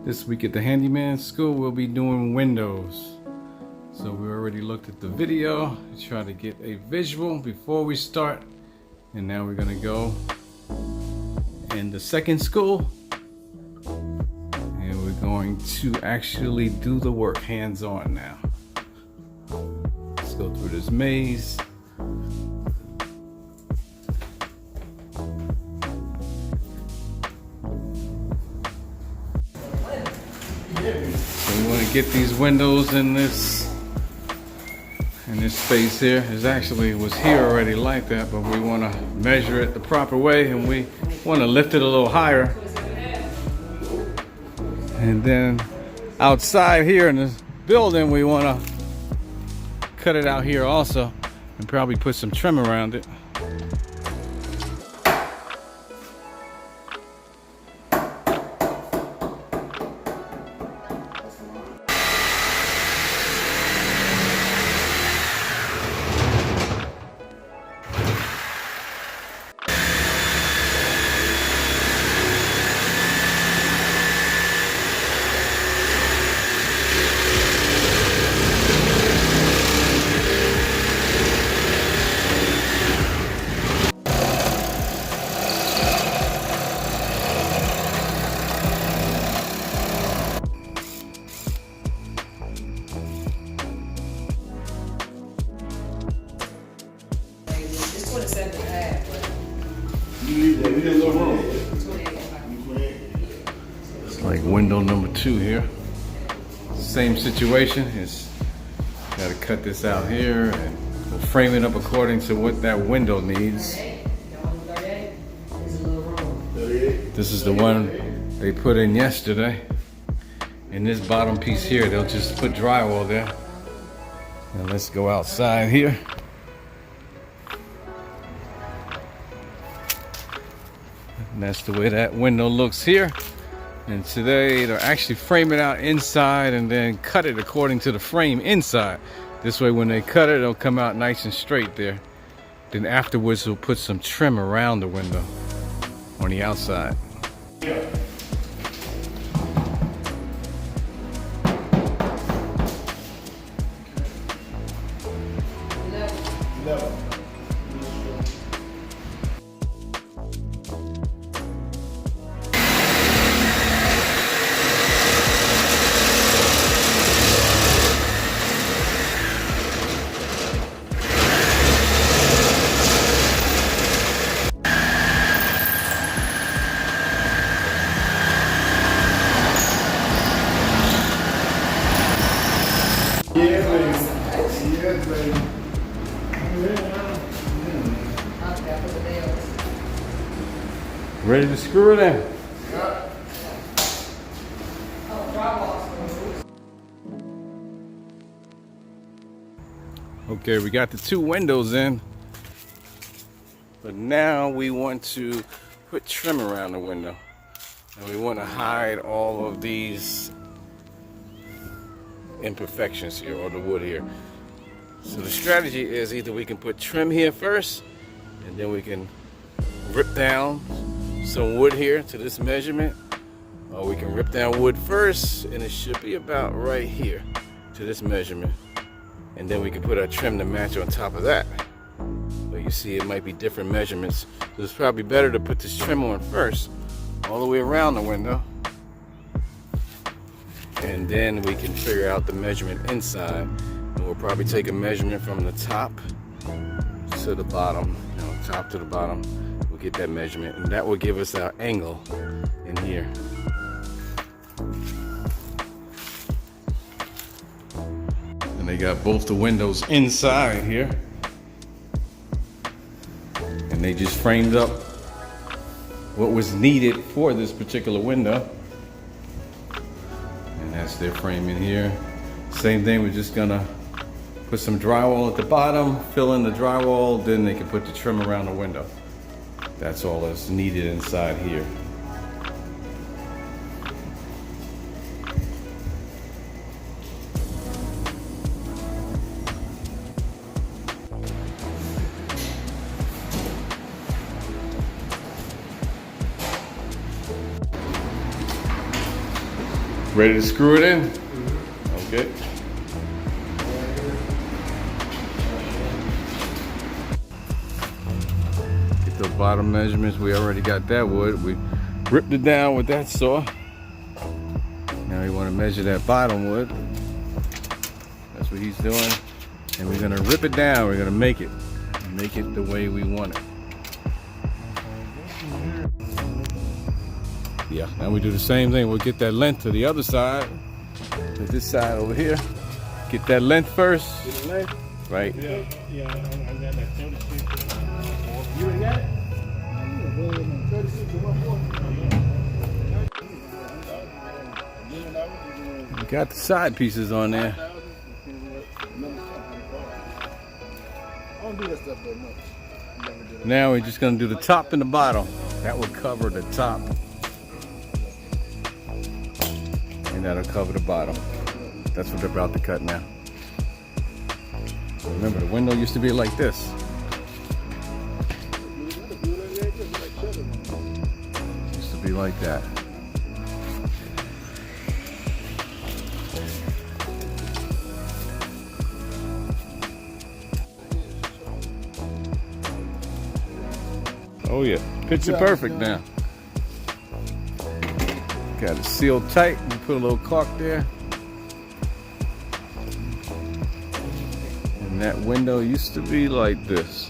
This week at the Handyman School, we'll be doing windows. So we already looked at the video to try to get a visual before we start. And now we're gonna go in the second school. And we're going to actually do the work hands-on now. Let's go through this maze. So we want to get these windows in this space here. It actually was here already like that, but we want to measure it the proper way, and we want to lift it a little higher. And then outside here in this building, we want to cut it out here also, and probably put some trim around it. It's like window number 2 here. Same situation. It's got to cut this out here and we'll frame it up according to what that window needs. This is the one they put in yesterday. And this bottom piece here, they'll just put drywall there. Now let's go outside here. And that's the way that window looks here. And today they'll actually frame it out inside and then cut it according to the frame inside. This way when they cut it, it'll come out nice and straight there. Then afterwards we'll put some trim around the window on the outside. Yeah. Ready to screw it in? Yeah. Okay, we got the 2 windows in, but now we want to put trim around the window, and we want to hide all of these imperfections here, or the wood here. So the strategy is either we can put trim here first, and then we can rip down some wood here to this measurement, or we can rip down wood first and it should be about right here to this measurement, and then we can put our trim to match on top of that. But you see it might be different measurements, so it's probably better to put this trim on first all the way around the window, and then we can figure out the measurement inside. And we'll probably take a measurement from the top to the bottom, top to the bottom. We'll get that measurement, and that will give us our angle in here. And they got both the windows inside here, and they just framed up what was needed for this particular window. And that's their frame in here. Same thing, we're just gonna put some drywall at the bottom, fill in the drywall, then they can put the trim around the window. That's all that's needed inside here. Ready to screw it in? Okay. Get those bottom measurements. We already got that wood. We ripped it down with that saw. Now we want to measure that bottom wood. That's what he's doing. And we're gonna rip it down. We're gonna make it the way we want it. Yeah, now we do the same thing. We'll get that length to the other side, to this side over here. Get that length first. Get the length? Right. Yeah, I got that 36. You already got it? Yeah, 36 to 140. We got the side pieces on there. I don't do that stuff that much. Now we're just gonna do the top and the bottom. That will cover the top. And that'll cover the bottom. That's what they're about to cut now. Remember, the window used to be like this. Used to be like that. Oh yeah, picture perfect now. Got it sealed tight. We put a little caulk there. And that window used to be like this.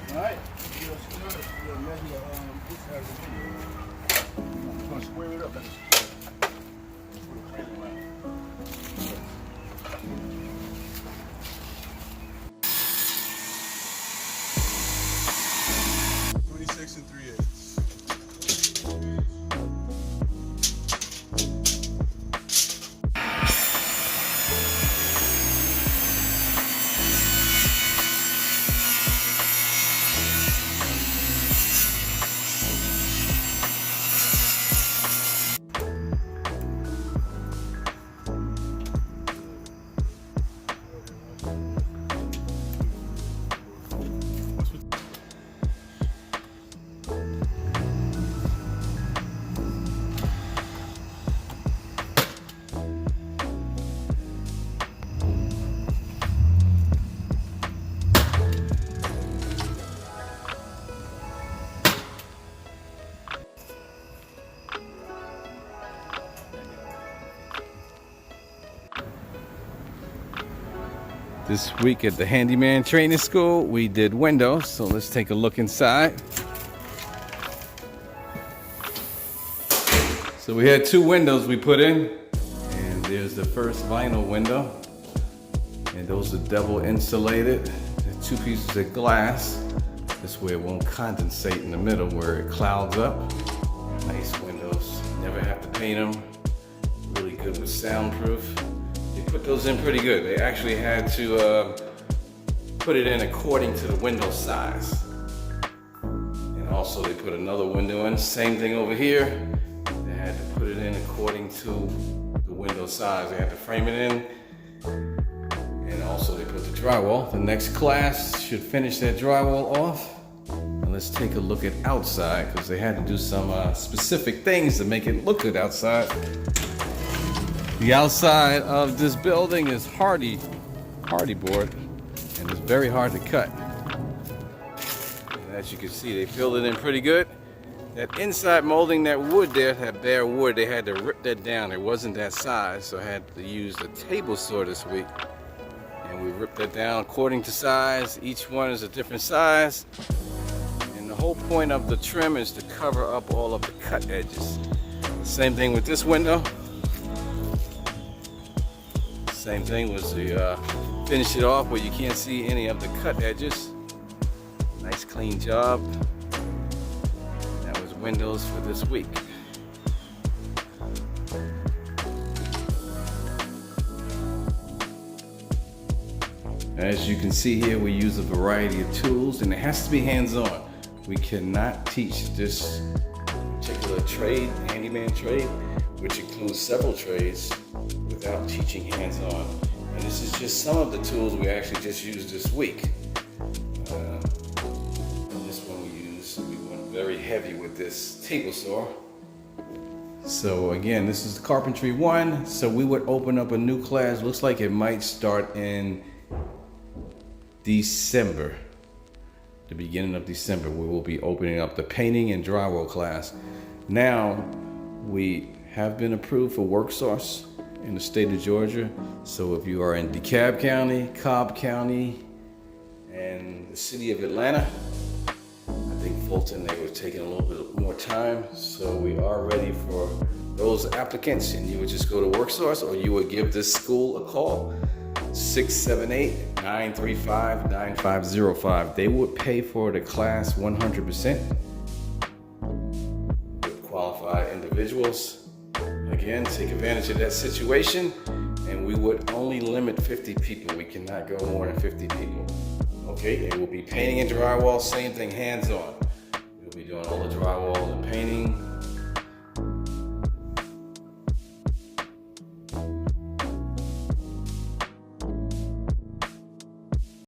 All right. Square it up. 26 3/8. This week at the Handyman training school, we did windows, so let's take a look inside. So we had 2 windows we put in, and there's the first vinyl window, and those are double insulated. There's 2 pieces of glass. This way it won't condensate in the middle where it clouds up. Nice windows, never have to paint them. Really good with soundproof. They put those in pretty good. They actually had to put it in according to the window size. And also they put another window in, same thing over here. They had to put it in according to the window size. They had to frame it in. And also they put the drywall. The next class should finish that drywall off. And let's take a look at outside, because they had to do some specific things to make it look good outside. The outside of this building is hardy board, and it's very hard to cut. And as you can see, they filled it in pretty good. That inside molding, that wood there, that bare wood, they had to rip that down. It wasn't that size, so I had to use the table saw this week. And we ripped that down according to size. Each one is a different size. And the whole point of the trim is to cover up all of the cut edges. Same thing with this window. Same thing was to finish it off where you can't see any of the cut edges. Nice clean job. That was windows for this week. As you can see here, we use a variety of tools, and it has to be hands-on. We cannot teach this particular the trade, handyman trade, which includes several trades without teaching hands-on. And this is just some of the tools we actually just used this week. This one we went very heavy with this table saw. So again, this is Carpentry 1. So we would open up a new class. Looks like it might start in December. The beginning of December, we will be opening up the painting and drywall class. Now, we have been approved for WorkSource in the state of Georgia. So if you are in DeKalb County, Cobb County, and the city of Atlanta, I think Fulton, they were taking a little bit more time. So we are ready for those applicants, and you would just go to WorkSource, or you would give this school a call, 678-935-9505. They would pay for the class 100% with qualified individuals. Again, take advantage of that situation, and we would only limit 50 people. We cannot go more than 50 people. Okay, it will be painting and drywall, same thing, hands-on. We'll be doing all the drywall and painting,